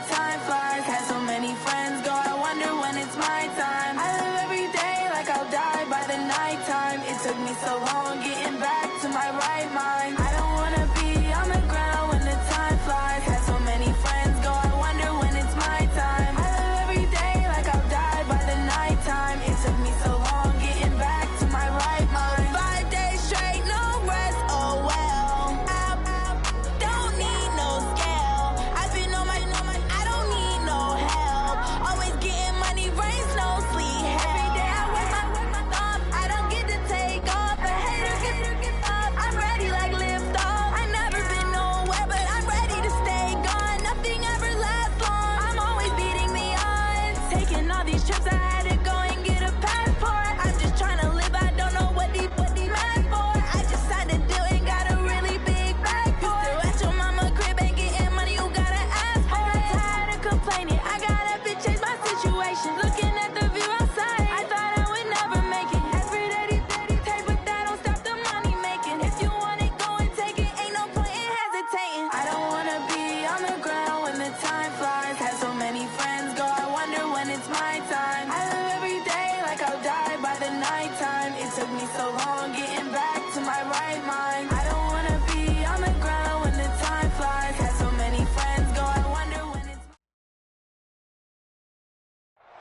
time flies. Had so many friends go, I wonder when it's my time. I live every day like I'll die by the nighttime. It took me so long getting back to my right mind. I don't wanna be on the ground when the time flies. Had so many friends go, I wonder when it's my time. I live every day like I'll die by the nighttime. It took me so long getting back to my right mind. 5 days straight, no rest, oh well. I don't need no scale. I've been on my, I don't need no help. Always getting money, rains, no sleep. Every day I work my thumb. I don't get to take off. A hater get up. I'm ready like lift off. I never been nowhere, but I'm ready to stay gone. Nothing ever lasts long. I'm always beating the odds. Taking all these trips, I had to go and get a passport. I'm just trying to live. I don't know what these mad for. I just signed a deal and got a really big bag for it. Still at your mama crib and getting money, you gotta ask for it. Tired of complaining, I gotta change my situation. Looking at the view outside, I thought I would never make it. Every day these take, but that don't stop the money making. If you want it, go and take it. Ain't no point in hesitating. I don't wanna be on the ground when the time flies. Had so many friends go, I wonder when it's my time. I live every day like I'll die by the nighttime. It took me so long getting back to my right mind. I don't wanna be on the ground when the time flies. Had so many friends go, I wonder when it's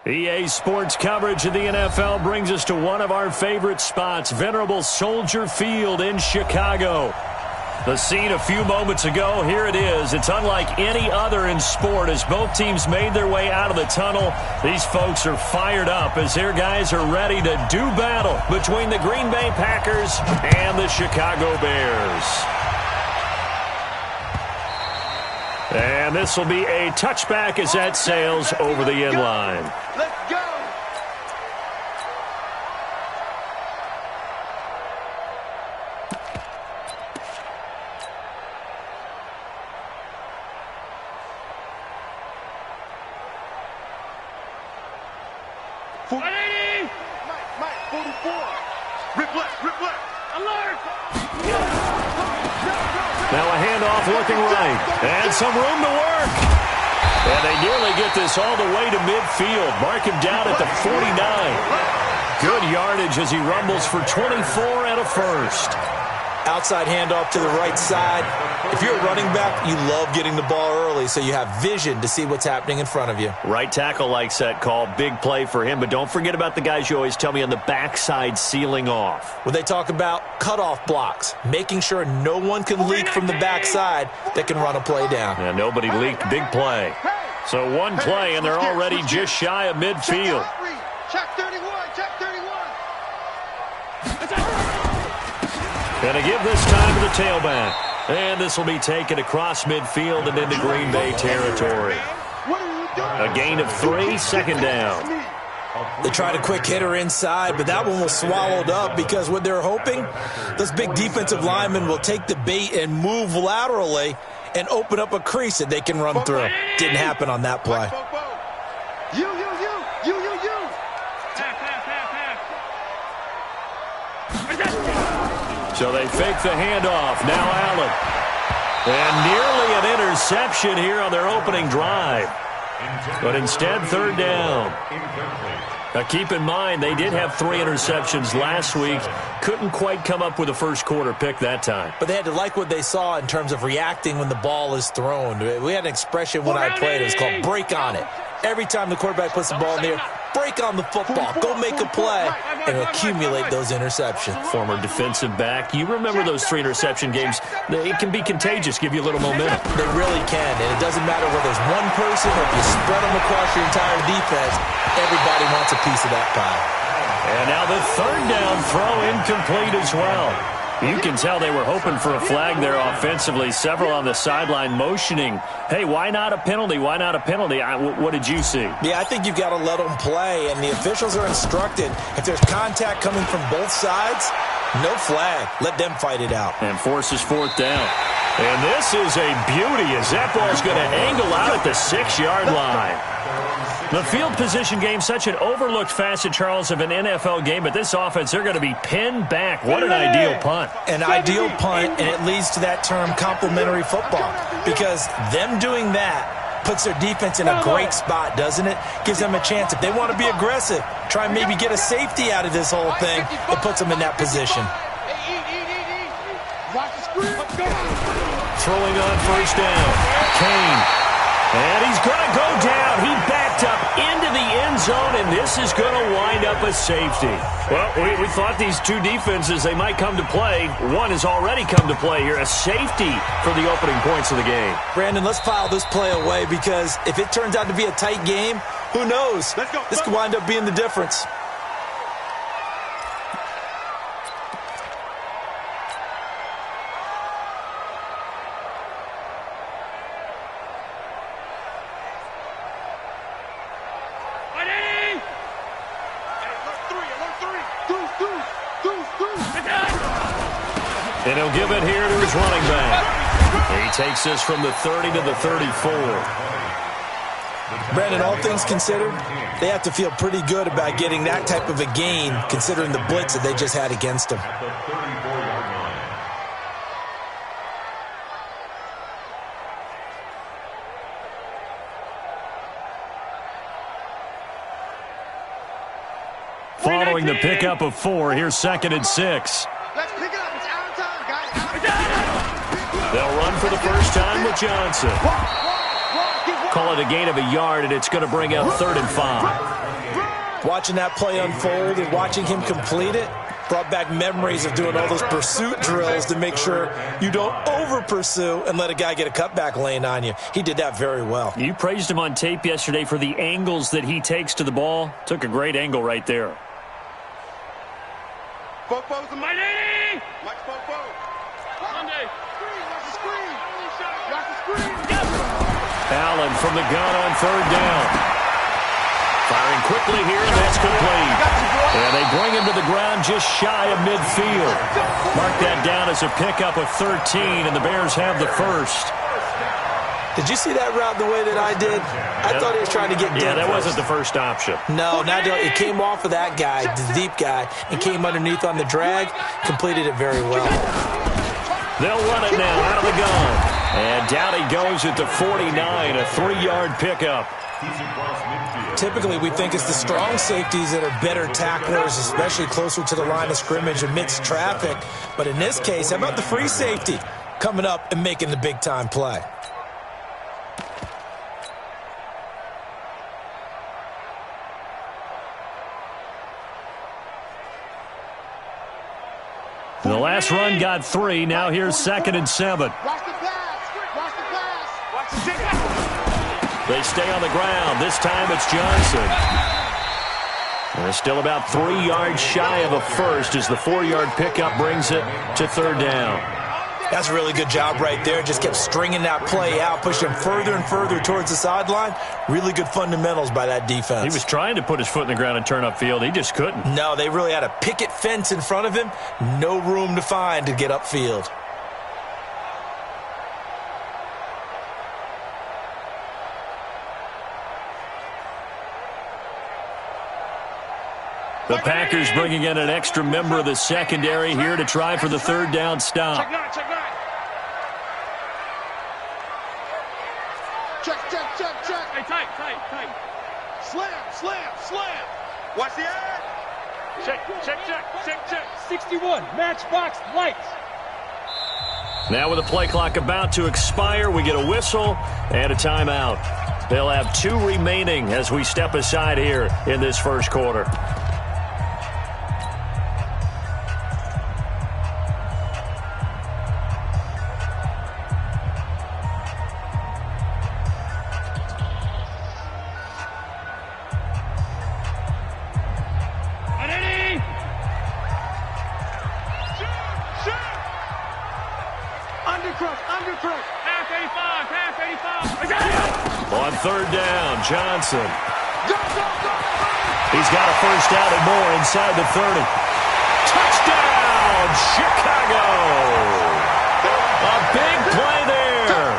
EA Sports coverage of the NFL brings us to one of our favorite spots, venerable Soldier Field in Chicago. The scene a few moments ago, here it is. It's unlike any other in sport as both teams made their way out of the tunnel. These folks are fired up as their guys are ready to do battle between the Green Bay Packers and the Chicago Bears. And this will be a touchback as that sails over the end line. Let's go! Mike, 44. Rip left. Alert! Now a handoff looking right. And some room to work. And they nearly get this all the way to midfield. Mark him down at the 49. Good yardage as he rumbles for 24 and a first. Outside handoff to the right side. If you're a running back, you love getting the ball early so you have vision to see what's happening in front of you. Right tackle likes that call. Big play for him. But don't forget about the guys you always tell me on the backside sealing off. When they talk about cutoff blocks, making sure no one can leak from the backside that can run a play down. And nobody leaked. Big play. So one play, and they're already just shy of midfield. Check 31. Going to give this time to the tailback. And this will be taken across midfield and into Green Bay territory. A gain of 3, second down. They tried a quick hitter inside, but that one was swallowed up because what they're hoping, those big defensive linemen will take the bait and move laterally and open up a crease that they can run through. Didn't happen on that play. You. So they fake the handoff. Now Allen. And nearly an interception here on their opening drive. But instead, third down. Now keep in mind, they did have 3 interceptions last week. Couldn't quite come up with a first quarter pick that time. But they had to like what they saw in terms of reacting when the ball is thrown. We had an expression when I played. It was called break on it. Every time the quarterback puts the ball in the air, break on the football. Go make a play and accumulate those interceptions. Former defensive back. You remember those 3 interception games. It can be contagious, give you a little momentum. They really can, and it doesn't matter whether it's one person or if you spread them across your entire defense. Everybody wants a piece of that pie. And now the third down throw incomplete as well. You can tell they were hoping for a flag there offensively. Several on the sideline motioning, hey, why not a penalty? Why not a penalty? What did you see? Yeah, I think you've got to let them play, and the officials are instructed. If there's contact coming from both sides, no flag. Let them fight it out. And forces fourth down. And this is a beauty as that ball's going to angle out at the 6-yard line. The field position game, such an overlooked facet, Charles, of an NFL game, but this offense, they're going to be pinned back. What an ideal punt. An ideal punt, and it leads to that term complementary football, because them doing that Puts their defense in a great spot, doesn't it? Gives them a chance. If they want to be aggressive, try and maybe get a safety out of this whole thing, it puts them in that position. Throwing on first down. Kane. And he's going to go down. He backed up into the end zone, and this is going to wind up a safety. Well, we thought these two defenses, they might come to play. One has already come to play here. A safety for the opening points of the game. Brandon, let's file this play away because if it turns out to be a tight game, who knows? This could wind up being the difference. And he'll give it here to his running back. He takes this from the 30 to the 34. Brandon, all things considered, they have to feel pretty good about getting that type of a gain considering the blitz that they just had against them. Following the pickup of 4, here's 2nd and 6. Let's pick it up. It's our time, guys. They'll run for the first time with Johnson. Call it a gain of a yard, and it's going to bring up 3rd and 5. Watching that play unfold and watching him complete it brought back memories of doing all those pursuit drills to make sure you don't over-pursue and let a guy get a cutback lane on you. He did that very well. You praised him on tape yesterday for the angles that he takes to the ball. Took a great angle right there. Fofo's a my lady! Watch Fofo. Sunday. Watch the screen. Watch the screen. Allen from the gun on 3rd down. Firing quickly here, and that's complete. And they bring him to the ground just shy of midfield. Mark that down as a pickup of 13, and the Bears have the first. Did you see that route the way that I did? I thought he was trying to get deep. Yeah, that wasn't the first option. No, it came off of that guy, the deep guy, and came underneath on the drag, completed it very well. They'll run it now out of the gun. And down he goes at the 49, a 3-yard pickup. Typically, we think it's the strong safeties that are better tacklers, especially closer to the line of scrimmage amidst traffic. But in this case, how about the free safety coming up and making the big-time play? The last run got 3. Now here's 2nd and 7. Watch the pass. Watch the pass. Watch the pass. They stay on the ground. This time it's Johnson. They're still about 3 yards shy of a first as the 4-yard pickup brings it to 3rd down. That's a really good job right there. Just kept stringing that play out, pushing him further and further towards the sideline. Really good fundamentals by that defense. He was trying to put his foot in the ground and turn upfield. He just couldn't. No, they really had a picket fence in front of him. No room to find to get upfield. The Packers bringing in an extra member of the secondary here to try for the 3rd down stop. Check 9, check 9. Check. Hey, tight. Slam. Watch the ad. Check. 61, matchbox lights. Now with the play clock about to expire, we get a whistle and a timeout. They'll have 2 remaining as we step aside here in this first quarter. Undercrook. Half 85. On 3rd down, Johnson. Go. He's got a first down and more inside the 30. Touchdown, Chicago! A big play there.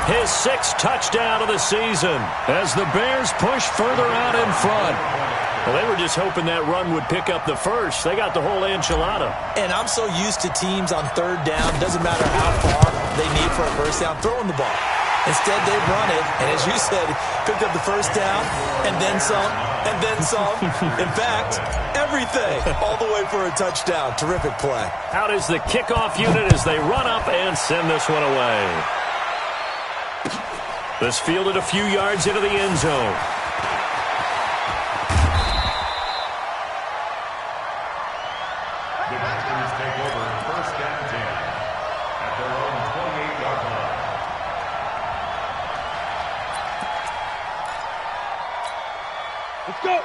His 6th touchdown of the season as the Bears push further out in front. Well, they were just hoping that run would pick up the first. They got the whole enchilada. And I'm so used to teams on 3rd down, doesn't matter how far they need for a first down, throwing the ball. Instead, they run it, and as you said, picked up the first down, and then some, and then some. In fact, everything, all the way for a touchdown. Terrific play. Out is the kickoff unit as they run up and send this one away. This fielded a few yards into the end zone. The Packers take over first and 10 at their own 28-yard line.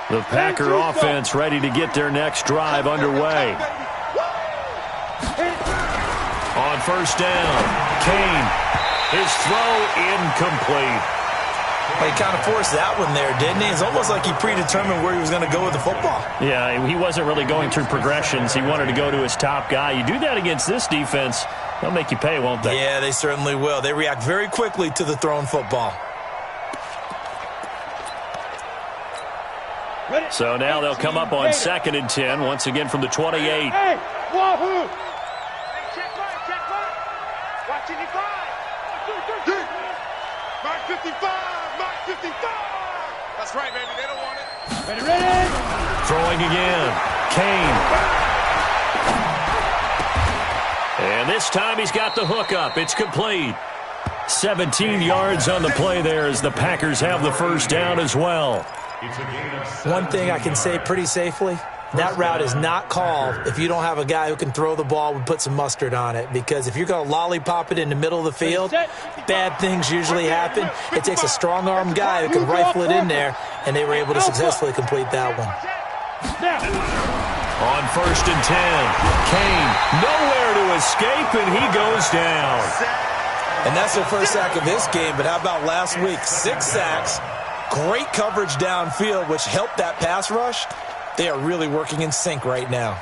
The Packer offense ready to get their next drive underway. On first down, Kane. His throw incomplete. Well, he kind of forced that one there, didn't he? It's almost like he predetermined where he was going to go with the football. Yeah, he wasn't really going through progressions. He wanted to go to his top guy. You do that against this defense, they'll make you pay, won't they? Yeah, they certainly will. They react very quickly to the thrown football. So now they'll come up on 2nd and 10, once again from the 28. Hey, wahoo! Check right. Watch it, Mark 55, Mark 55. That's right, baby. They don't want it. Ready. Throwing again. Kane. And this time he's got the hook up. It's complete. 17 yards on the play there as the Packers have the first down as well. One thing I can say pretty safely, that route is not called if you don't have a guy who can throw the ball and put some mustard on it. Because if you're going to lollipop it in the middle of the field, bad things usually happen. It takes a strong-armed guy who can rifle it in there, and they were able to successfully complete that one. On 1st and 10, Kane nowhere to escape, and he goes down. And that's their first sack of this game, but how about last week? 6 sacks, great coverage downfield, which helped that pass rush. They are really working in sync right now.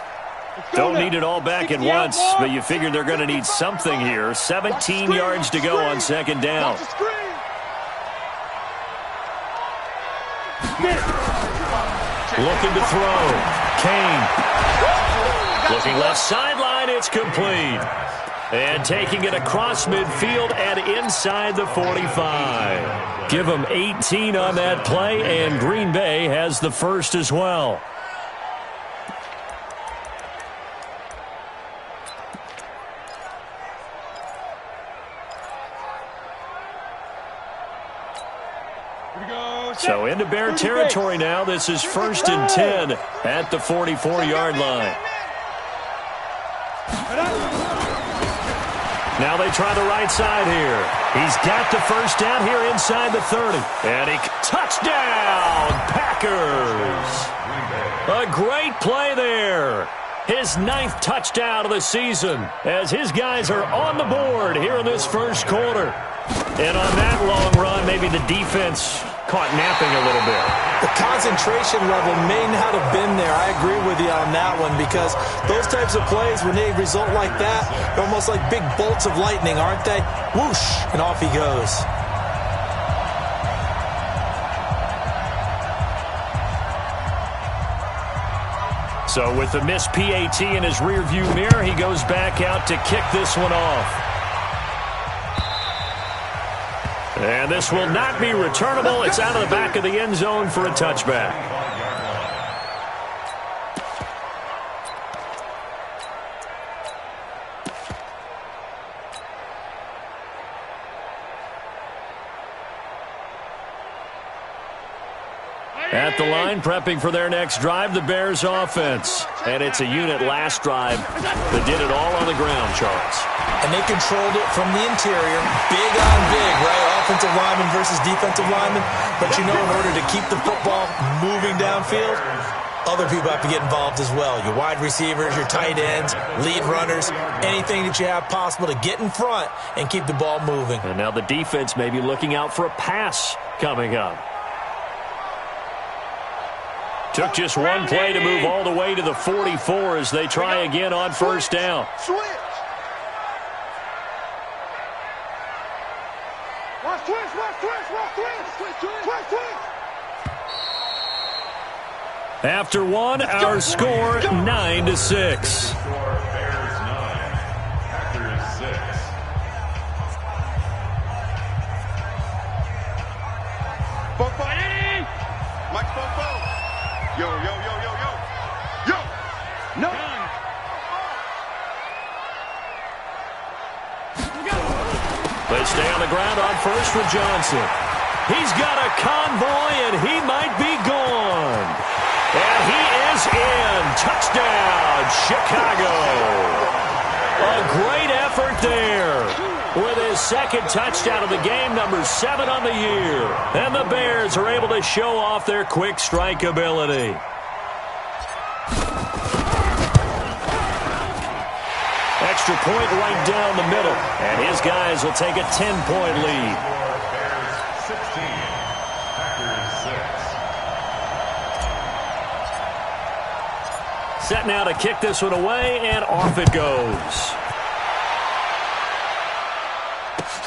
Don't need it all back at once, but you figure they're going to need something here. 17 yards to go on 2nd down. Looking to throw. Kane. Looking left sideline. It's complete. And taking it across midfield and inside the 45. Give them 18 on that play, and Green Bay has the first as well. So into Bear territory now. This is 1st and 10 at the 44-yard line. Now they try the right side here. He's got the first down here inside the 30. And touchdown, Packers. A great play there. His 9th touchdown of the season as his guys are on the board here in this first quarter. And on that long run, maybe the defense caught napping a little bit. The concentration level may not have been there. I agree with you on that one, because those types of plays, when they result like that, they're almost like big bolts of lightning, aren't they? Whoosh, and off he goes. So with the missed PAT in his rearview mirror, he goes back out to kick this one off. And this will not be returnable. It's out of the back of the end zone for a touchback. At the line, prepping for their next drive, the Bears offense. And it's a unit last drive that did it all on the ground, Charles. And they controlled it from the interior. Big on big, right? Offensive lineman versus defensive lineman. But you know, in order to keep the football moving downfield, other people have to get involved as well. Your wide receivers, your tight ends, lead runners, anything that you have possible to get in front and keep the ball moving. And now the defense may be looking out for a pass coming up. Took just one play to move all the way to the 44 as they try again on first down. Switch. Watch twist, watch twist, watch twist. Twist, twist. After one, our score 9-6. Bears 9, Packers 6. Yo, yo, yo, yo, yo. Yo. No. They stay on the ground on first with Johnson. He's got a convoy, and he might be gone. And he is in. Touchdown, Chicago. A great effort there. With his second touchdown of the game, number 7 on the year. And the Bears are able to show off their quick strike ability. Extra point right down the middle. And his guys will take a 10-point lead. Bears 16, Packers 6. Set now to kick this one away, and off it goes.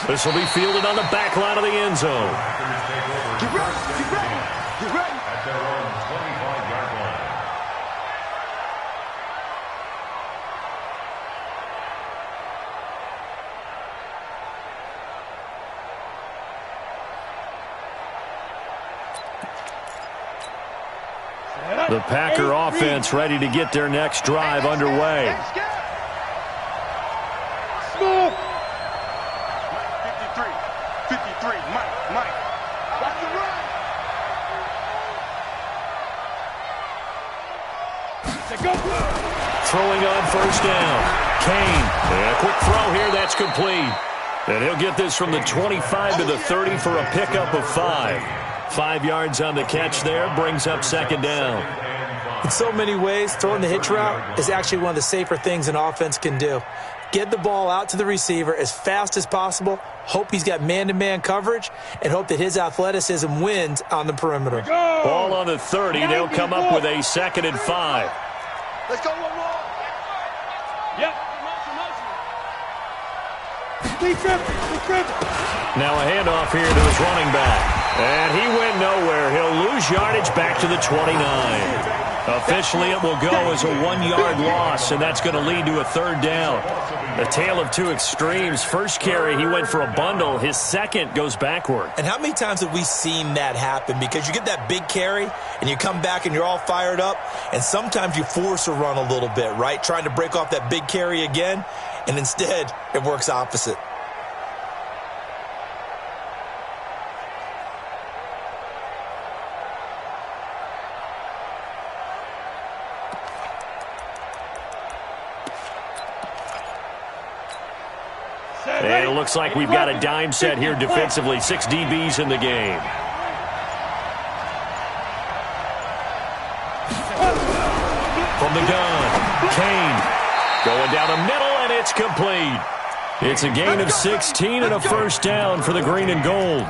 This will be fielded on the back line of the end zone. Get ready, get ready, get ready. At their own 25-yard line. The Packer offense ready to get their next drive underway. Smooth. 53, Mike. Watch the run. Go. Throwing on first down. Kane. And a quick throw here. That's complete. And he'll get this from the 25 to the 30 for a pickup of 5. 5 yards on the catch there. Brings up second down. In so many ways, throwing the hitch route is actually one of the safer things an offense can do. Get the ball out to the receiver as fast as possible, hope he's got man-to-man coverage, and hope that his athleticism wins on the perimeter. Ball on the 30. They'll come up with a 2nd and 5. Let's go, one more. Yep. Now a handoff here to his running back. And he went nowhere. He'll lose yardage back to the 29. Officially, it will go as a 1-yard loss, and that's going to lead to a 3rd down. A tale of two extremes. First carry, he went for a bundle. His second goes backward. And how many times have we seen that happen? Because you get that big carry, and you come back and you're all fired up, and sometimes you force a run a little bit, right? Trying to break off that big carry again, and instead it works opposite. And it looks like we've got a dime set here defensively. 6 DBs in the game. From the gun, Kane going down the middle, and it's complete. It's a gain of 16 and a first down for the green and gold.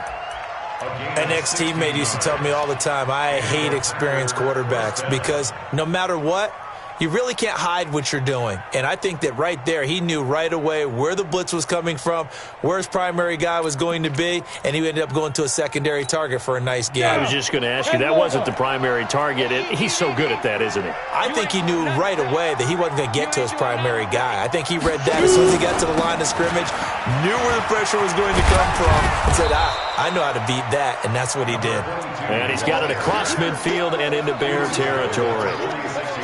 An ex-teammate used to tell me all the time, I hate experienced quarterbacks because no matter what, you really can't hide what you're doing. And I think that right there, he knew right away where the blitz was coming from, where his primary guy was going to be, and he ended up going to a secondary target for a nice game. I was just going to ask you, that wasn't the primary target. He's so good at that, isn't he? I think he knew right away that he wasn't going to get to his primary guy. I think he read that as soon as he got to the line of scrimmage, knew where the pressure was going to come from, and said, I know how to beat that, and that's what he did. And he's got it across midfield and into Bear territory.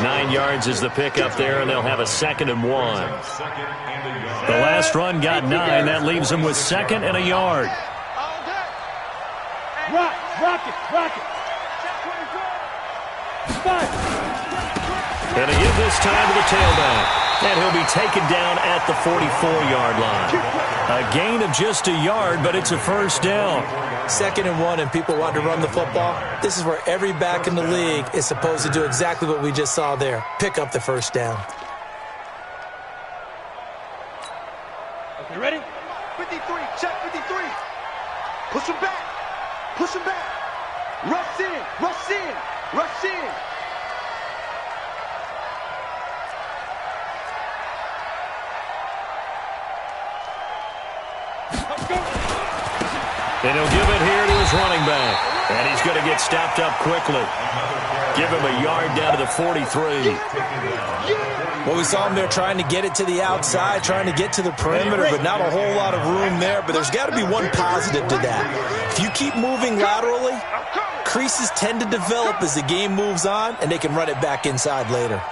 9 yards is the pickup there, and they'll have a 2nd and 1. The last run got 9. That leaves them with 2nd and a yard. Rock it. And a give this time to the tailback. And he'll be taken down at the 44-yard line. A gain of just a yard, but it's a first down. 2nd and 1, and people want to run the football. This is where every back in the league is supposed to do exactly what we just saw there. Pick up the first down. Okay, ready? 53, check 53. Push him back. Rush in. And he'll give it here to his running back. And he's going to get stopped up quickly. Give him a yard down to the 43. Well, we saw him there trying to get it to the outside, trying to get to the perimeter, but not a whole lot of room there. But there's got to be one positive to that. If you keep moving laterally, creases tend to develop as the game moves on, and they can run it back inside later.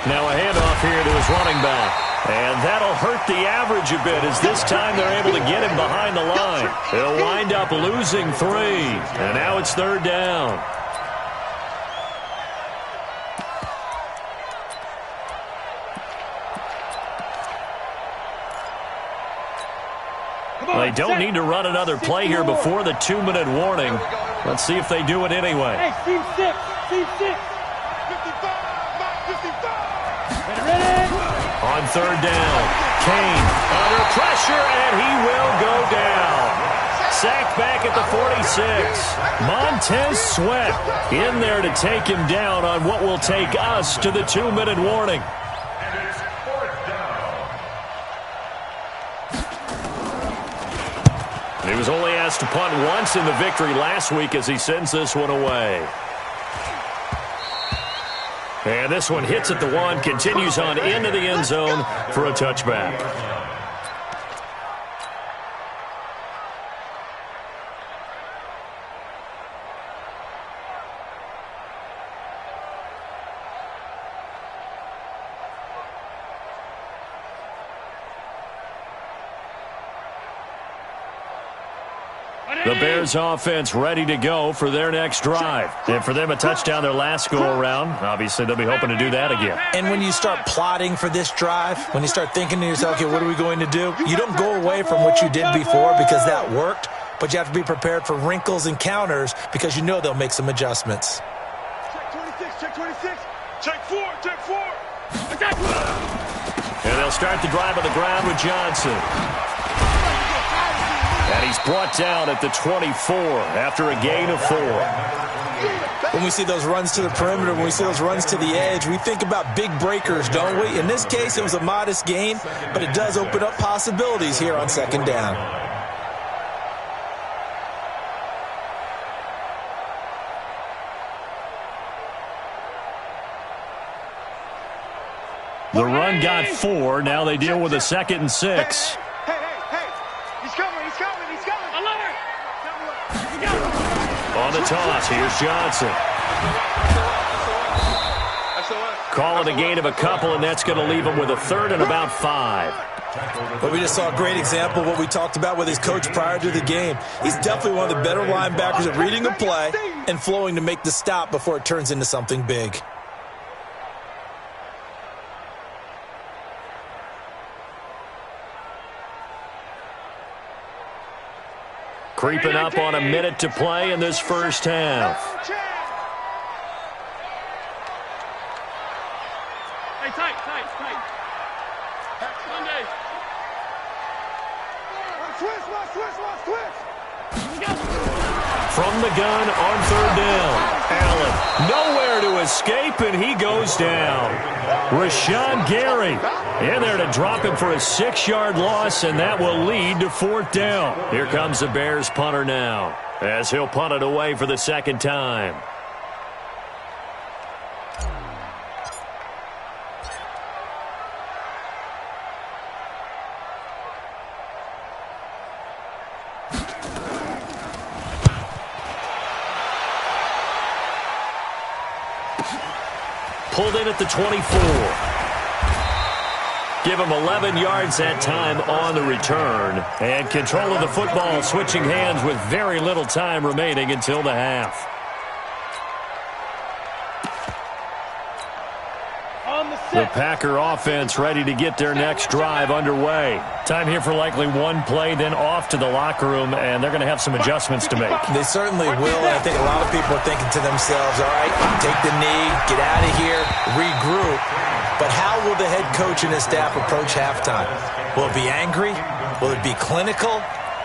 Now a handoff here to his running back. And that'll hurt the average a bit as this time they're able to get him behind the line. He'll wind up losing 3. And now it's 3rd down. They don't need to run another play here before the 2-minute warning. Let's see if they do it anyway. Hey, team 6. 55, 55. On 3rd down, Kane under pressure, and he will go down. Sacked back at the 46. Montez Sweat in there to take him down on what will take us to the 2-minute warning. And it's 4th down. He was only asked to punt once in the victory last week as he sends this one away. And this one hits at the 1, continues on into the end zone for a touchback. The Bears offense ready to go for their next drive. And for them, a touchdown their last go-around. Obviously, they'll be hoping to do that again. And when you start plotting for this drive, when you start thinking to yourself, okay, what are we going to do? You don't go away from what you did before because that worked, but you have to be prepared for wrinkles and counters because you know they'll make some adjustments. Check 26, check 26. Check 4, check 4. Attack. And they'll start the drive on the ground with Johnson. And he's brought down at the 24 after a gain of 4. When we see those runs to the perimeter, when we see those runs to the edge, we think about big breakers, don't we? In this case, it was a modest gain, but it does open up possibilities here on 2nd down. The run got 4. Now they deal with a 2nd and 6. On the toss, here's Johnson. Call it a gain of a couple, and that's going to leave him with a 3rd and about 5. But we just saw a great example of what we talked about with his coach prior to the game. He's definitely one of the better linebackers at reading a play and flowing to make the stop before it turns into something big. Creeping up on a minute to play in this first half. Hey, tight. Sunday. Switch. From the gun on 3rd down. Allen nowhere to escape, and he goes down. Rashawn Gary in there to drop him for a 6-yard loss, and that will lead to 4th down. Here comes the Bears punter now as he'll punt it away for the 2nd time. Pulled in at the 24. Give him 11 yards that time on the return. And control of the football switching hands with very little time remaining until the half. The Packer offense ready to get their next drive underway. Time here for likely one play, then off to the locker room, and they're going to have some adjustments to make. They certainly will, and I think a lot of people are thinking to themselves, all right, take the knee, get out of here, regroup. But how will the head coach and his staff approach halftime? Will it be angry? Will it be clinical?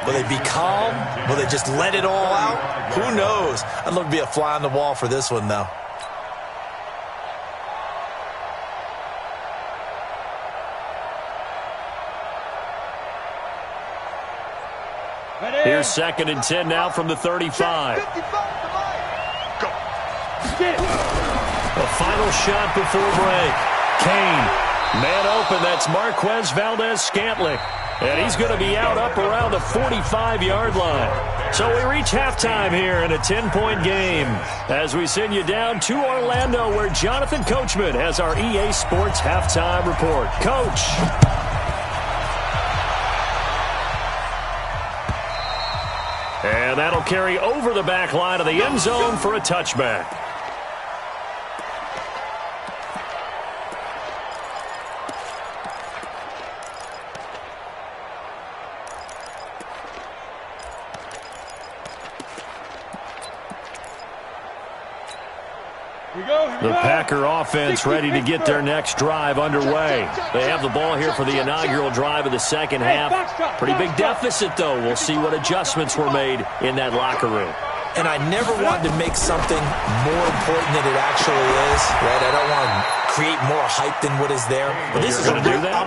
Will they be calm? Will they just let it all out? Who knows? I'd love to be a fly on the wall for this one, though. Here's 2nd and 10 now from the 35. Go. A final shot before break. Kane, man open. That's Marquez Valdez-Scantling. And he's going to be out up around the 45-yard line. So we reach halftime here in a 10-point game as we send you down to Orlando, where Jonathan Coachman has our EA Sports halftime report. Coach. And that'll carry over the back line of the end zone for a touchback. The Packer offense ready to get their next drive underway. They have the ball here for the inaugural drive of the second half. Pretty big deficit, though. We'll see what adjustments were made in that locker room. And I never wanted to make something more important than it actually is, right? I don't want to create more hype than what is there. But this is I'm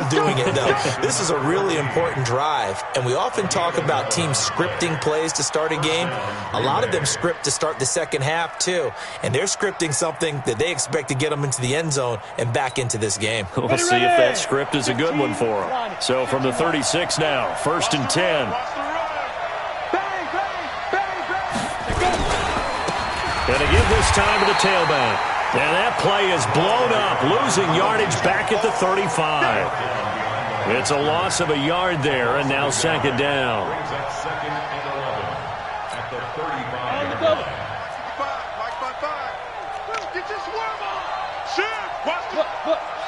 doing it, though. This is a really important drive. And we often talk about teams scripting plays to start a game. A lot of them script to start the second half, too. And they're scripting something that they expect to get them into the end zone and back into this game. We'll see if that script is a good one for them. So from the 36 now, 1st and 10. Going to give this time to the tailback. And that play is blown up, losing yardage back at the 35. It's a loss of a yard there, and now 2nd down. Brings up 2nd and 11 at the 35. Get your swarm on. Shit. Watch the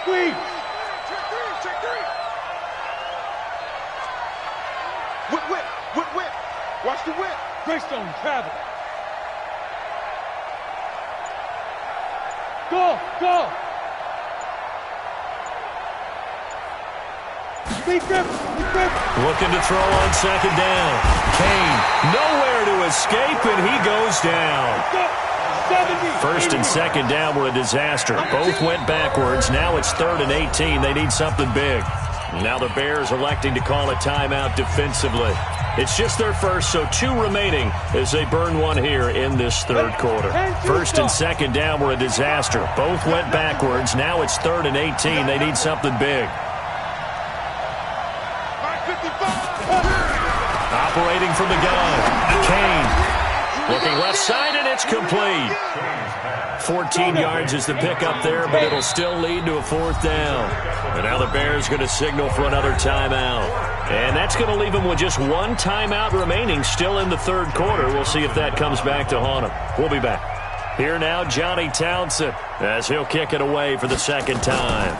Squeeze. Check three. Whip. Watch the whip. Greystone, travel. Go. Be grip. Looking to throw on 2nd down. Kane, nowhere to escape, and he goes down. 1st and 2nd down were a disaster. Both went backwards. Now it's 3rd and 18. They need something big. Now the Bears electing to call a timeout defensively. It's just their first, so 2 remaining as they burn one here in this 3rd quarter. 1st and 2nd down were a disaster. Both went backwards. Now it's 3rd and 18. They need something big. Operating from the gun. Kane looking left side, and it's complete. 14 yards is the pickup there, but it'll still lead to a 4th down. And now the Bears going to signal for another timeout. And that's going to leave them with just 1 timeout remaining still in the 3rd quarter. We'll see if that comes back to haunt them. We'll be back. Here now, Johnny Townsend, as he'll kick it away for the 2nd time.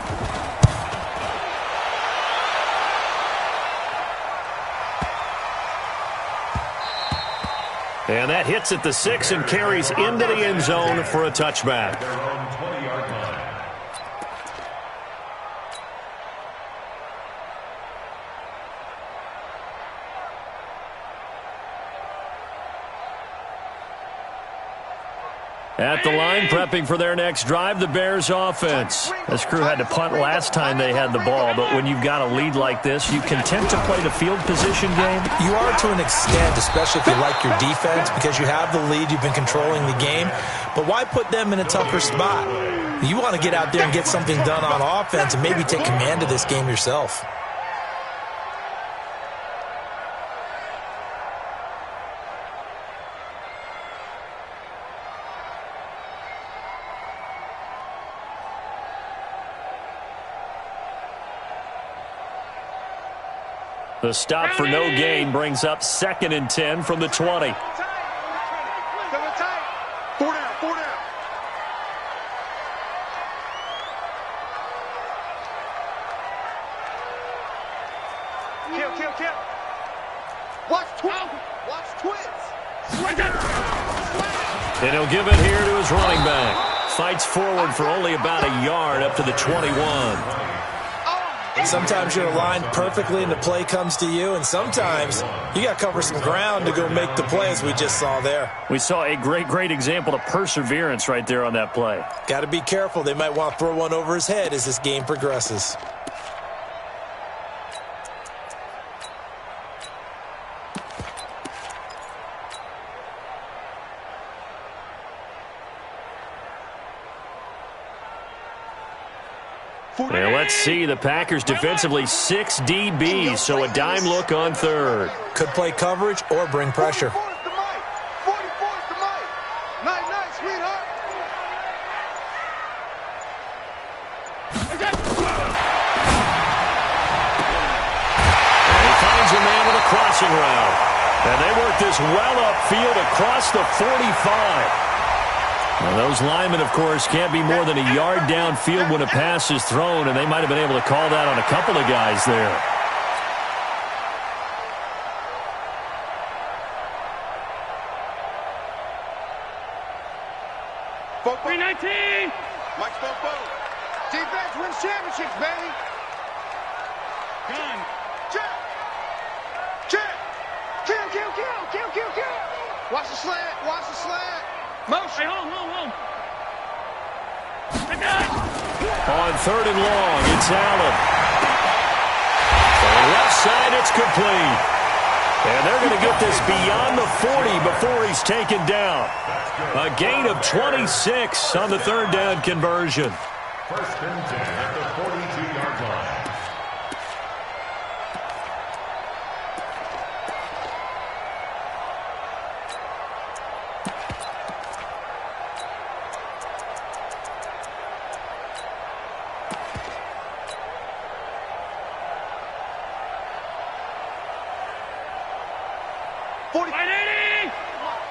And that hits at the 6 and carries into the end zone for a touchback. Their own 20-yard line. At the line, prepping for their next drive, the Bears offense. This crew had to punt last time they had the ball, but when you've got a lead like this, you content to play the field position game? You are to an extent, especially if you like your defense, because you have the lead, you've been controlling the game. But why put them in a tougher spot? You want to get out there and get something done on offense and maybe take command of this game yourself. The stop for no gain brings up 2nd and 10 from the 20. 4 down. Kill. Watch twins. And he'll give it here to his running back. Fights forward for only about a yard up to the 21. Sometimes you're aligned perfectly and the play comes to you, and sometimes you got to cover some ground to go make the play, as we just saw there. We saw a great example of perseverance right there on that play. Got to be careful. They might want to throw one over his head as this game progresses. And let's see, the Packers defensively 6 DBs, so a dime look on third. Could play coverage or bring pressure. 44's the mic. 44's the mic. Night, night, sweetheart. And he finds a man with a crossing route. And they work this well upfield across the 45. Now, those linemen, of course, can't be more than a yard downfield when a pass is thrown, and they might have been able to call that on a couple of guys there. .319. Mike's Fofo. Defense wins championships, baby. Gun. Check. Check. Kill, kill, kill, kill, kill, kill. Watch the slant. Watch the slant. Motion. Hey, hold. On third and long, it's Allen. On the left side, it's complete. And they're going to get this beyond the 40 before he's taken down. A gain of 26 on the third down conversion. First and 10 at the 42-yard line.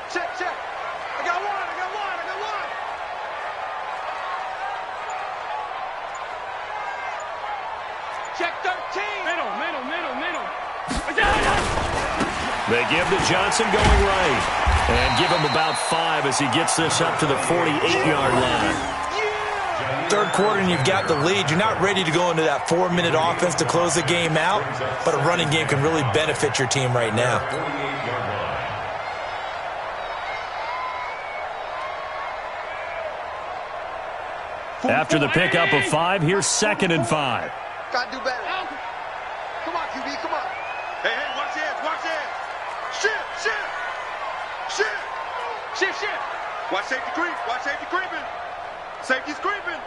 Check. I got one. Check 13. Middle. They give to Johnson going right. And give him about 5 as he gets this up to the 48-yard line. Third quarter and you've got the lead. You're not ready to go into that 4-minute offense to close the game out, but a running game can really benefit your team right now. After the pickup of 5, here's 2nd and 5. Gotta do better. Come on, QB, come on. Hey, watch this. Shift. Watch safety creeping. Safety's creeping.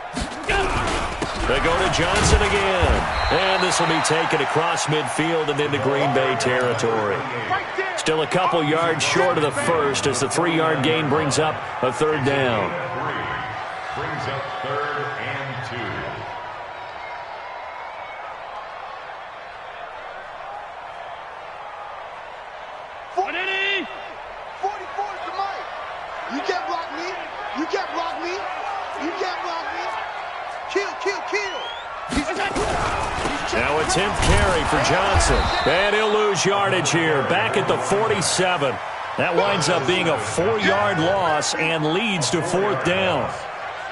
They go to Johnson again. And this will be taken across midfield and into Green Bay territory. Still a couple yards short of the first as the 3-yard gain brings up a third down. Brings up 3rd and 2. You can't block me. Kill. Now a 10th carry for Johnson. And he'll lose yardage here. Back at the 47. That winds up being a 4-yard loss and leads to 4th down.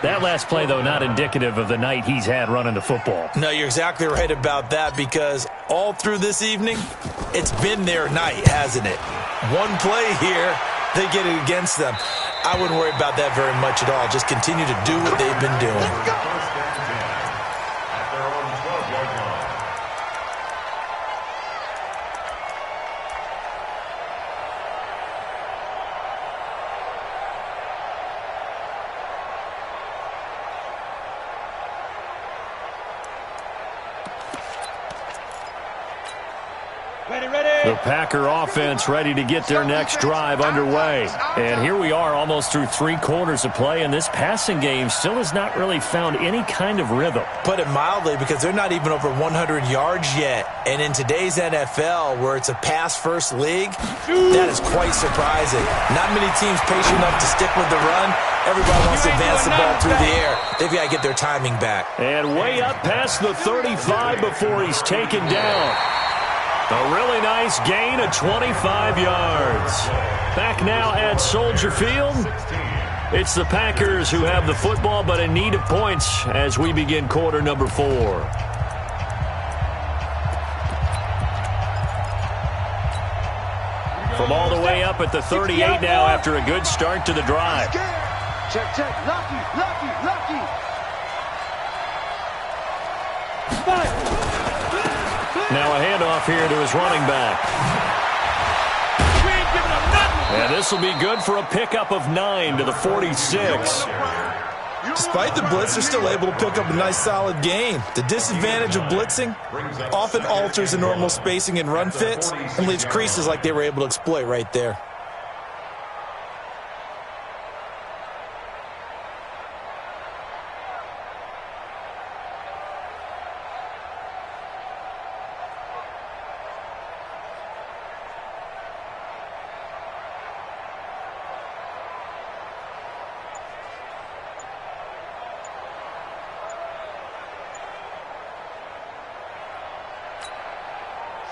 That last play, though, not indicative of the night he's had running the football. No, you're exactly right about that because all through this evening, it's been their night, hasn't it? One play here, they get it against them. I wouldn't worry about that very much at all. Just continue to do what they've been doing. First and 10 at their own 12-yard line. The Packer offense ready to get their next drive underway. And here we are almost through 3 quarters of play, and this passing game still has not really found any kind of rhythm. Put it mildly, because they're not even over 100 yards yet. And in today's NFL, where it's a pass-first league, that is quite surprising. Not many teams patient enough to stick with the run. Everybody wants to advance the ball through the air. They've got to get their timing back. And way up past the 35 before he's taken down. A really nice gain of 25 yards. Back now at Soldier Field. It's the Packers who have the football, but in need of points as we begin quarter number 4. From all the way up at the 38 now after a good start to the drive. Check. Lucky. Now a handoff here to his running back. And this will be good for a pickup of 9 to the 46. Despite the blitz, they're still able to pick up a nice solid gain. The disadvantage of blitzing often alters the normal spacing and run fits and leaves creases like they were able to exploit right there.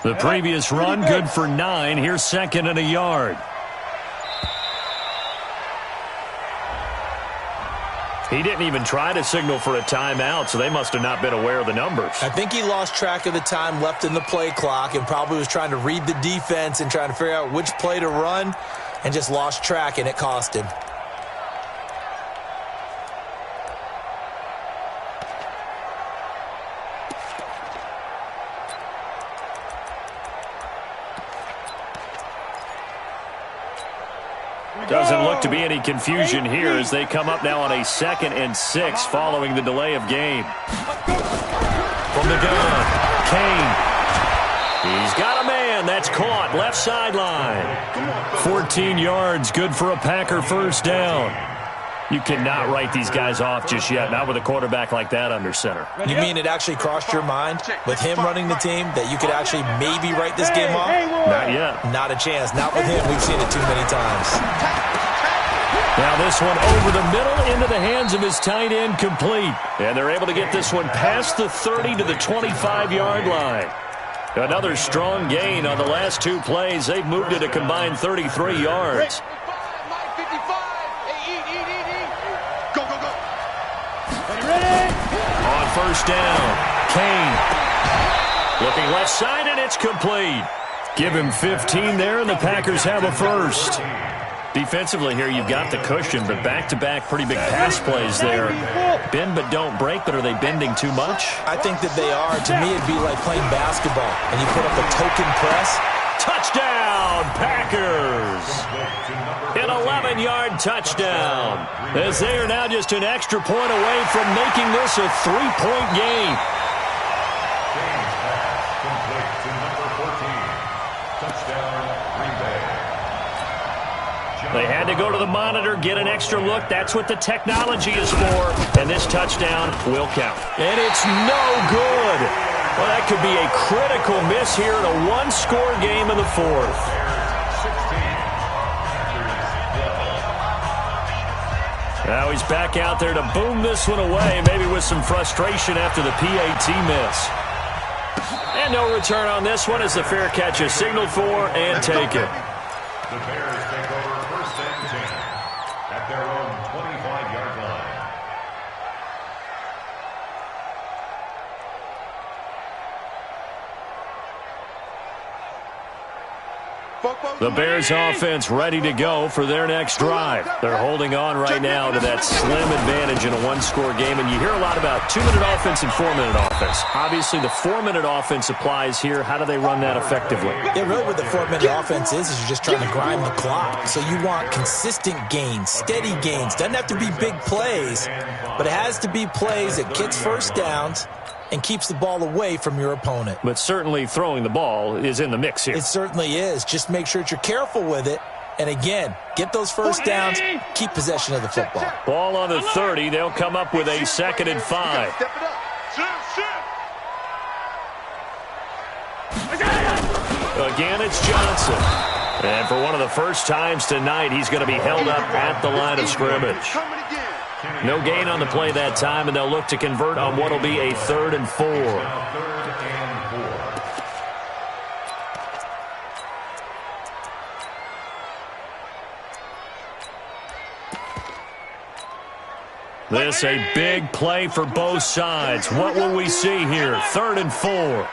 The previous run, good for 9. Here's second and a yard. He didn't even try to signal for a timeout, so they must have not been aware of the numbers. I think he lost track of the time left in the play clock and probably was trying to read the defense and trying to figure out which play to run and just lost track, and it cost him. Doesn't look to be any confusion here as they come up now on a 2nd and 6 following the delay of game. From the gun, Kane. He's got a man. That's caught. Left sideline. 14 yards. Good for a Packer first down. You cannot write these guys off just yet, not with a quarterback like that under center. You mean it actually crossed your mind with him running the team that you could actually maybe write this game off? Not yet. Not a chance. Not with him. We've seen it too many times. Now this one over the middle into the hands of his tight end, complete. And they're able to get this one past the 30 to the 25-yard line. Another strong gain on the last 2 plays. They've moved it a combined 33 yards. On first down, Kane. Looking left side, and it's complete. Give him 15 there, and the Packers have a first. Defensively here, you've got the cushion, but back-to-back pretty big pass plays there. Bend but don't break, but are they bending too much? I think that they are. To me, it'd be like playing basketball, and you put up a token press. Touchdown, Packers! An 11-yard touchdown, as they are now just an extra point away from making this a 3-point game. They had to go to the monitor, get an extra look. That's what the technology is for. And this touchdown will count. And it's no good. Well, that could be a critical miss here in a one-score game in the 4th. Now he's back out there to boom this one away, maybe with some frustration after the PAT miss. And no return on this one as the fair catch is signaled for and taken. The Bears take over 1st and 10 at their own 25-yard line. The Bears offense ready to go for their next drive. They're holding on right now to that slim advantage in a one-score game, and you hear a lot about 2-minute offense and 4-minute offense. Obviously, the 4-minute offense applies here. How do they run that effectively? Yeah, really what the 4-minute offense is you're just trying to grind the clock. So you want consistent gains, steady gains. Doesn't have to be big plays, but it has to be plays that gets first downs and keeps the ball away from your opponent. But certainly throwing the ball is in the mix here. It certainly is. Just make sure that you're careful with it. And again, get those first downs, keep possession of the football. Ball on the 30. They'll come up with a 2nd and 5. Again, it's Johnson. And for one of the first times tonight, he's going to be held up at the line of scrimmage. No gain on the play that time, and they'll look to convert on what will be a 3rd and 4. This a big play for both sides. What will we see here? 3rd and 4.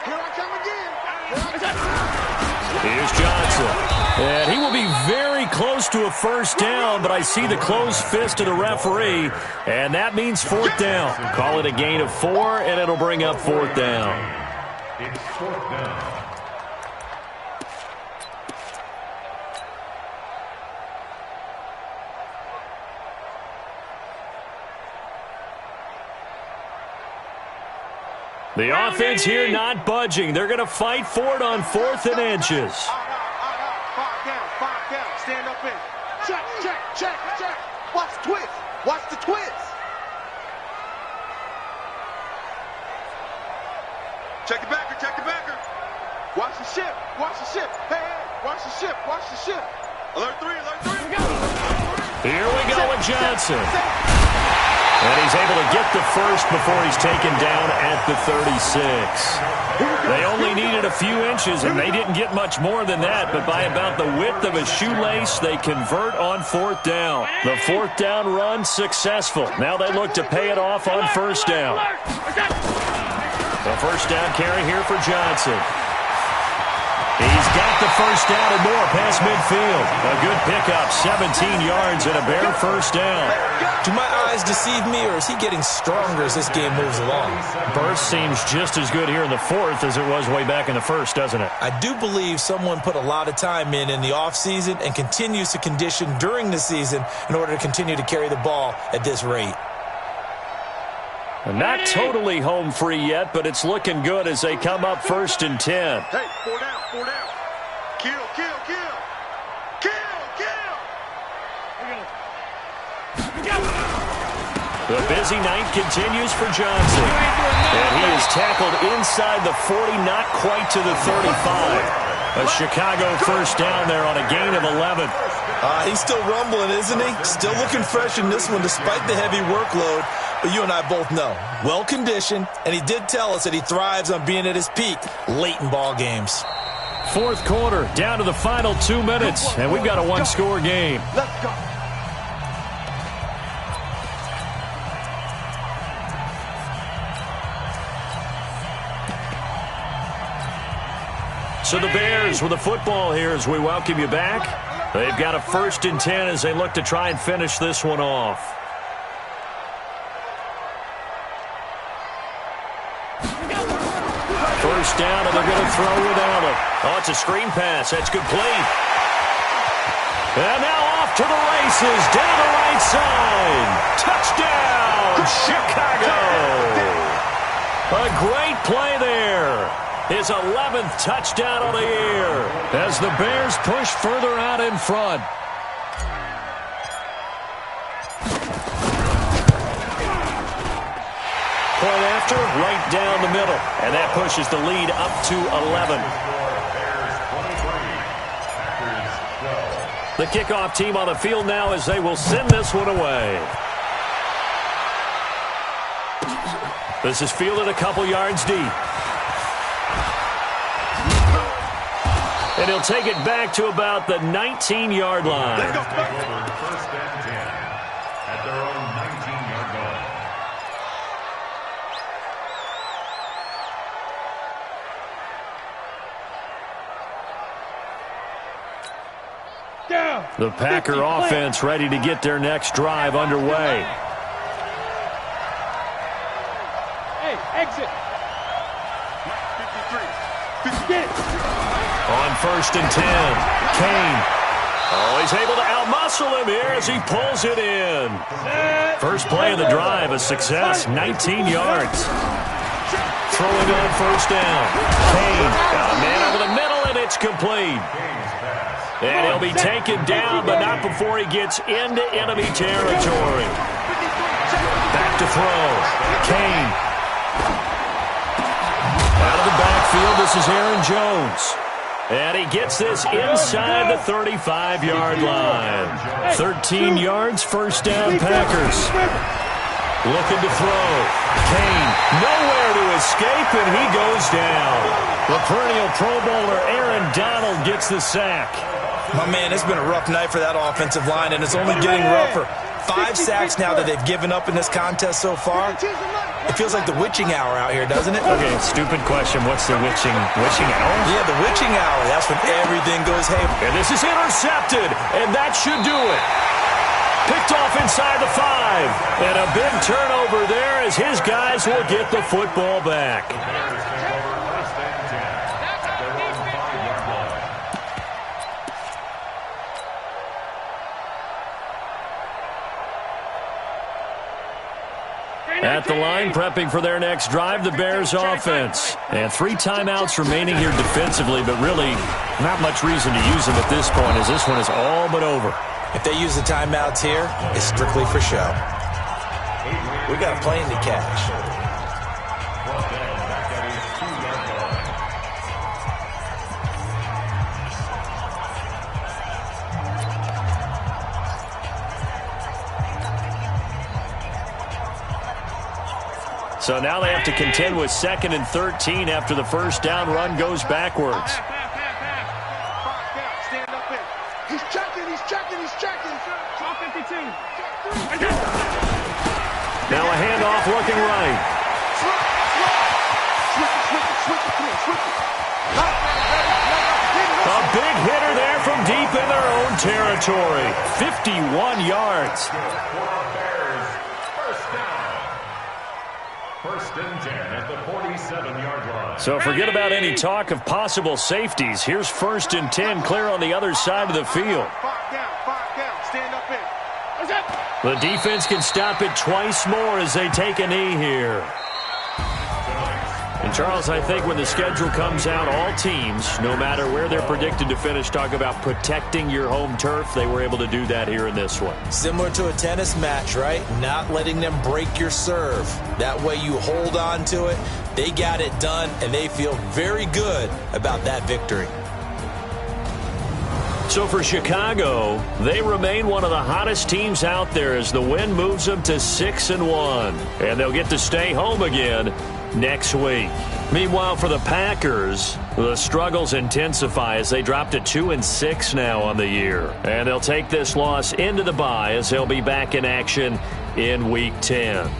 Here's Johnson. And he will be very close to a first down, but I see the closed fist of the referee, and that means 4th down. Call it a gain of 4, and it'll bring up 4th down. It's 4th down. The offense here not budging. They're going to fight for it on 4th and inches. Five down. Stand up in. Check. Watch the twist. Watch the twist. Check the backer. Watch the ship. Hey, watch the ship. Alert 3. Here we go with Johnson. And he's able to get the first before he's taken down at the 36. They only needed a few inches, and they didn't get much more than that. But by about the width of a shoelace, they convert on 4th down. The 4th down run successful. Now they look to pay it off on 1st down. The 1st down carry here for Johnson. He's got the first down and more past midfield. A good pickup, 17 yards and a bare 1st down. Do my eyes deceive me, or is he getting stronger as this game moves along? Burst seems just as good here in the 4th as it was way back in the 1st, doesn't it? I do believe someone put a lot of time in the offseason and continues to condition during the season in order to continue to carry the ball at this rate. Not totally home free yet, but it's looking good as they come up 1st and 10. Hey, 4 down. Kill. The busy night continues for Johnson. And he is tackled inside the 40, not quite to the 35. A Chicago 1st down there on a gain of 11. He's still rumbling, isn't he? Still looking fresh in this one despite the heavy workload. But you and I both know, well-conditioned, and he did tell us that he thrives on being at his peak late in ball games. 4th quarter, down to the final 2 minutes, and we've got a one-score game. Let's go. So the Bears with the football here as we welcome you back. They've got a 1st and 10 as they look to try and finish this one off. First down, and they're going to throw without it. Oh, it's a screen pass. That's complete. And now off to the races, down the right side. Touchdown, Chicago. A great play there. His 11th touchdown of the year as the Bears push further out in front. Point after, right down the middle. And that pushes the lead up to 11. The kickoff team on the field now as they will send this one away. This is fielded a couple yards deep. And he'll take it back to about the 19-yard line. First and 10 at their own 19-yard line. Down. The Packer offense ready to get their next drive underway. Hey, exit. 53. Get it. On 1st and 10, Kane. Oh, he's able to outmuscle him here as he pulls it in. First play of the drive, a success, 19 yards. Throwing on 1st down. Kane got a man over the middle, and it's complete. And he'll be taken down, but not before he gets into enemy territory. Back to throw. Kane. Out of the backfield, this is Aaron Jones. And he gets this inside the 35-yard line. 13 yards, 1st down Packers. Looking to throw. Kane, nowhere to escape, and he goes down. The perennial Pro Bowler Aaron Donald gets the sack. My man, it's been a rough night for that offensive line, and it's only getting rougher. 5 sacks now that they've given up in this contest so far. It feels like the witching hour out here, doesn't it? Okay, stupid question. What's the witching hour? Yeah, the witching hour. That's when everything goes haywire. And this is intercepted, and that should do it. Picked off inside the 5. And a big turnover there as his guys will get the football back. At the line, prepping for their next drive, the Bears offense. And 3 timeouts remaining here defensively, but really not much reason to use them at this point as this one is all but over. If they use the timeouts here, it's strictly for show. We got a plane to catch. So now they have to contend with 2nd and 13 after the first down run goes backwards. Stand up in. He's checking. 12-52. Now a handoff looking right. A big hitter there from deep in their own territory. 51 yards. First and 10 at the 47-yard line. So forget about any talk of possible safeties. Here's 1st and 10 clear on the other side of the field. 5 down. Stand up in. The defense can stop it twice more as they take a knee here. And, Charles, I think when the schedule comes out, all teams, no matter where they're predicted to finish, talk about protecting your home turf. They were able to do that here in this one. Similar to a tennis match, right? Not letting them break your serve. That way you hold on to it. They got it done, and they feel very good about that victory. So for Chicago, they remain one of the hottest teams out there as the win moves them to 6-1. And they'll get to stay home again next week. Meanwhile, for the Packers, the struggles intensify as they drop to 2-6 now on the year. And they'll take this loss into the bye as they'll be back in action in Week 10.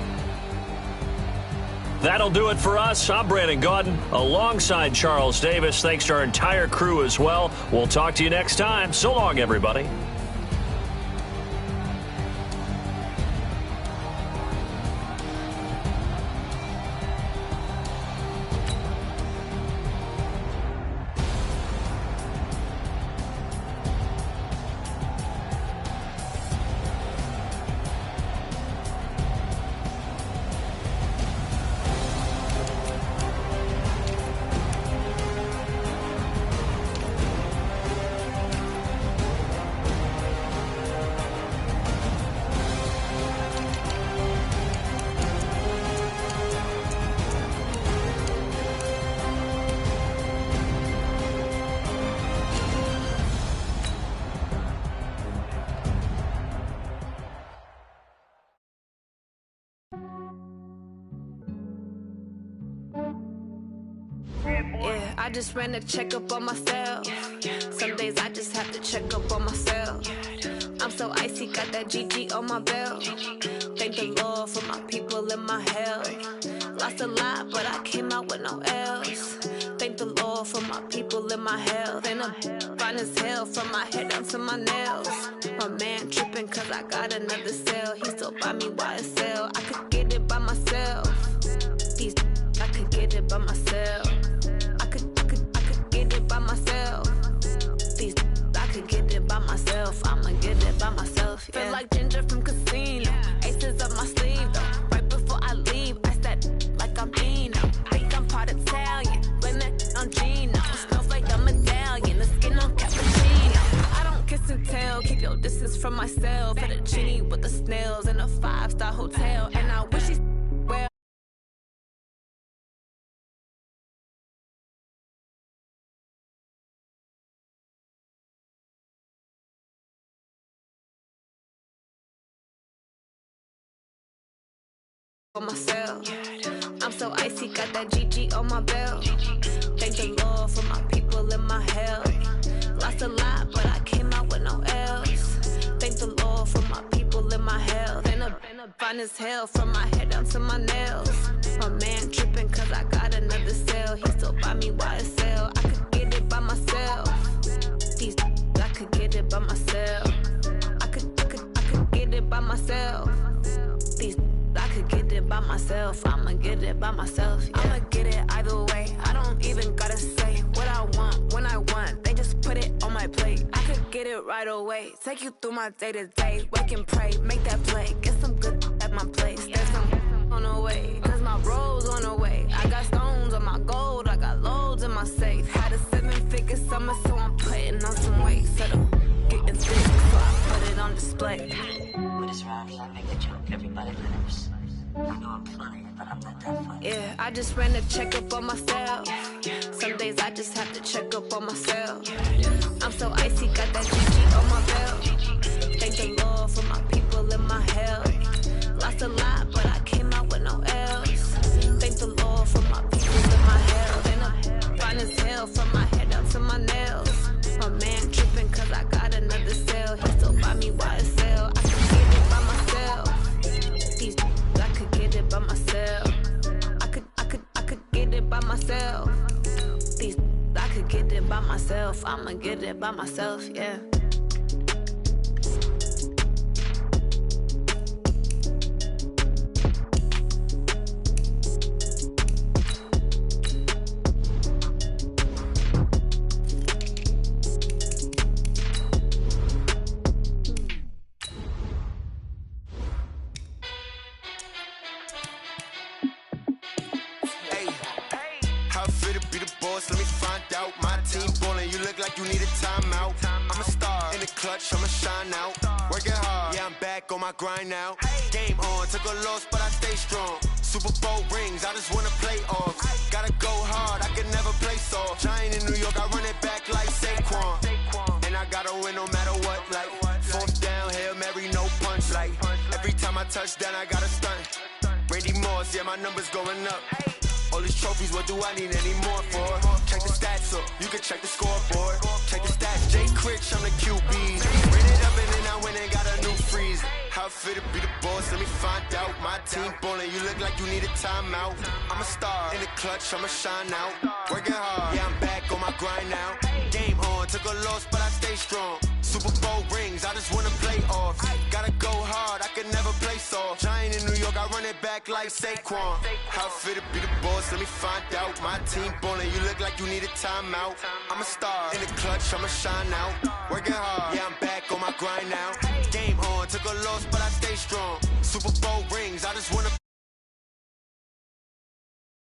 That'll do it for us. I'm Brandon Gaudin alongside Charles Davis. Thanks to our entire crew as well. We'll talk to you next time. So long, everybody. Yeah, I just ran a checkup on myself. Some days I just have to check up on myself. I'm so icy, got that GG on my belt. Thank the Lord for my people and my health. Lost a lot, but I came out with no L's. Thank the Lord for my people and my health. And I'm fine as hell from my head down to my nails. My man tripping cause I got another cell. He still buy me YSL. I could get it by myself. These I could get it by myself. I could get it by myself. These I could get it by myself. I'ma get it by myself. Yeah. Feel like Ginger from Casino. Aces up my sleeve though. Right before I leave, I said like I'm Dino. Think I'm part Italian. Blame that on Gino. Smells like a medallion. The skin on cappuccino. I don't kiss and tell. Keep your distance from myself. Fettuccine with the snails in a 5-star hotel. And I wish he's well. Myself. I'm so icy, got that GG on my belt. Thank the Lord for my people and my health. Lost a lot, but I came out with no L's. Thank the Lord for my people and my health. And I'm fine as hell from my head down to my nails. My man tripping cause I got another cell. He still buy me YSL. I could get it by myself. These I could get it by myself. I could get it by myself. These I could get it by myself. I'ma get it by myself. Yeah. I'ma get it either way. I don't even gotta say what I want when I want. They just put it on my plate. I could get it right away. Take you through my day to day. Wake and pray, make that play. Get some good at my place. There's some on the way, cause my bro's on the way. I got stones on my gold, I got loads in my safe. Had a 7-figure summer, so I'm putting on some weight. Set up, getting thick, so I put it on display. With his rhymes, I make a joke, everybody laughs. I know I'm funny, but I'm not that funny. Yeah, I just ran a checkup on myself. Some days I just have to check up on myself. I'm so icy, got that GG on my belt. Thank the Lord for my people in my health. Lost a lot, but I came out with no L's. Thank the Lord for my people in my health. And I'm fine as hell from my head up to my nails. My man tripping cause I got another cell. He still buy me YSL. I could get it by myself. These I could get it by myself. I could get it by myself. These I could get it by myself. I'ma get it by myself, yeah. Let me find out. My team ballin', you look like you need a timeout. I'm a star in the clutch, I'ma shine out. Working hard, yeah, I'm back on my grind now. Game on, took a loss, but I stay strong. Super Bowl rings, I just wanna play off. Gotta go hard, I can never play soft. Giant in New York, I run it back like Saquon. And I gotta win no matter what, like fourth down, Hail Mary, no punch. Like every time I touch down, I gotta stunt. Randy Moss, yeah, my numbers going up. All these trophies, what do I need any more for? Check the stats up, you can check the scoreboard. Check the stats, Jay Critch, I'm the QB. Ran it up and then I went and got a new freeze. How it feel to be the boss, let me find out. My team ballin', you look like you need a timeout. I'm a star in the clutch, I'ma shine out. Working hard, yeah, I'm back on my grind now. Game on, took a loss, but I stay strong. Super Bowl rings, I just wanna play off. Gotta go hard, I can never play soft. Giant in New York, I run it back like Saquon. How it feel to be the boss, let me find out. My team ballin', you look like you need a timeout. I'm a star in the clutch, I'ma shine out. Working hard, yeah, I'm back on my grind now. Game on, took a loss, but I stay strong. Super Bowl rings, I just